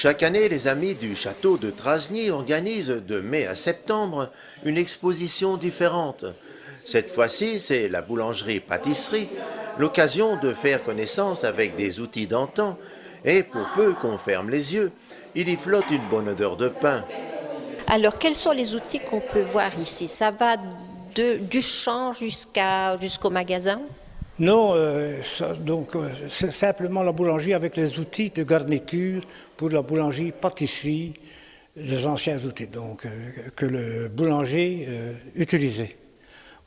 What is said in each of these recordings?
Chaque année, les amis du château de Trasny organisent de mai à septembre une exposition différente. Cette fois-ci, c'est la boulangerie-pâtisserie, l'occasion de faire connaissance avec des outils d'antan. Et pour peu qu'on ferme les yeux, il y flotte une bonne odeur de pain. Alors, quels sont les outils qu'on peut voir ici? Ça va du champ jusqu'au magasin? Non, c'est simplement la boulangerie avec les outils de garniture pour la boulangerie-pâtisserie, les anciens outils que le boulanger utilisait.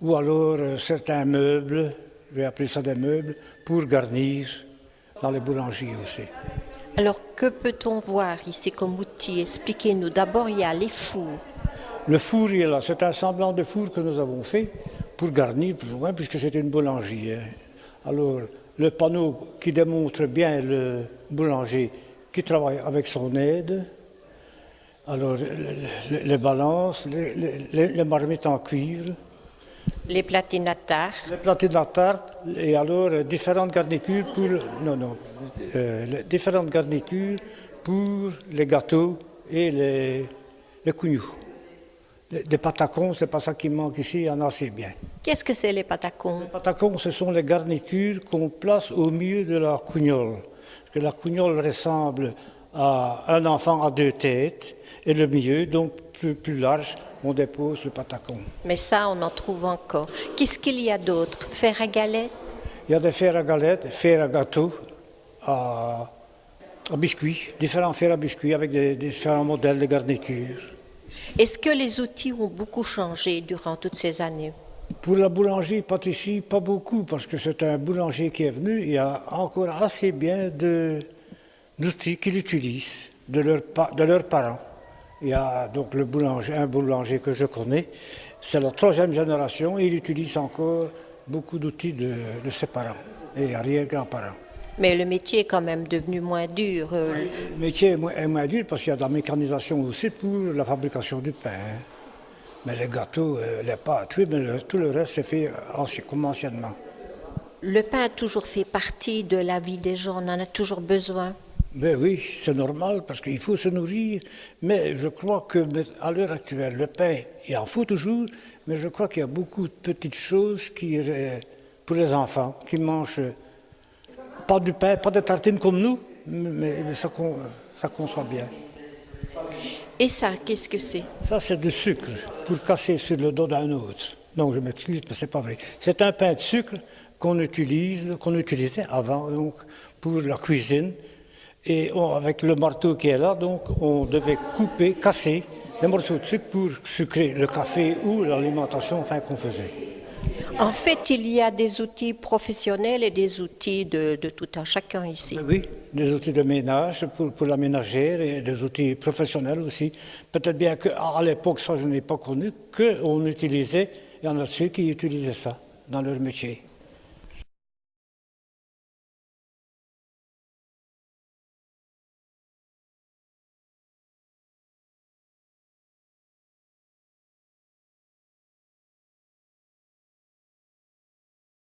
Ou alors certains meubles, je vais appeler ça des meubles, pour garnir dans les boulangeries aussi. Alors, que peut-on voir ici comme outil? Expliquez-nous. D'abord, il y a les fours. Le four, il est là. C'est un semblant de four que nous avons fait pour garnir plus ou moins, puisque c'est une boulangerie. Alors, le panneau qui démontre bien le boulanger qui travaille avec son aide. Alors, les balances, les marmites en cuivre. Les platines à tarte. Les platines à tarte, et alors différentes garnitures pour... différentes garnitures pour les gâteaux et les cougnous. Des patacons, c'est pas ça qui manque ici, il y en a assez bien. Qu'est-ce que c'est les patacons? Les patacons, ce sont les garnitures qu'on place au milieu de la cougnole. Parce que la cougnole ressemble à un enfant à deux têtes, et le milieu, donc plus large, on dépose le patacon. Mais ça, on en trouve encore. Qu'est-ce qu'il y a d'autre? Fer à galette? Il y a des fers à galette, fer à gâteau, à biscuits, différents fers à biscuits avec des différents modèles de garnitures. Est-ce que les outils ont beaucoup changé durant toutes ces années? Pour la boulangerie-pâtisserie, pas beaucoup, parce que c'est un boulanger qui est venu, il y a encore assez bien d'outils qu'il utilise de leurs parents. Il y a donc un boulanger que je connais, c'est la troisième génération, et il utilise encore beaucoup d'outils de ses parents et arrière-grands-parents. Mais le métier est quand même devenu moins dur. Le métier est moins dur parce qu'il y a de la mécanisation aussi pour la fabrication du pain. Mais les gâteaux, les pâtes, oui, mais tout le reste c'est fait comme anciennement. Le pain a toujours fait partie de la vie des gens, on en a toujours besoin. Ben oui, c'est normal parce qu'il faut se nourrir, mais je crois qu'à l'heure actuelle, le pain, il en faut toujours, mais je crois qu'il y a beaucoup de petites choses pour les enfants qui mangent pas du pain, pas de tartines comme nous, mais ça conçoit bien. Et ça, qu'est-ce que c'est? Ça, c'est du sucre pour casser sur le dos d'un autre. Donc je m'excuse, mais c'est pas vrai. C'est un pain de sucre qu'on utilisait avant donc, pour la cuisine. Et avec le marteau qui est là, donc, on devait casser des morceaux de sucre pour sucrer le café ou l'alimentation qu'on faisait. En fait, il y a des outils professionnels et des outils de tout un chacun ici. Oui, des outils de ménage pour la ménagère et des outils professionnels aussi. Peut-être bien qu'à l'époque, ça je n'ai pas connu, qu'on utilisait, il y en a ceux qui utilisaient ça dans leur métier.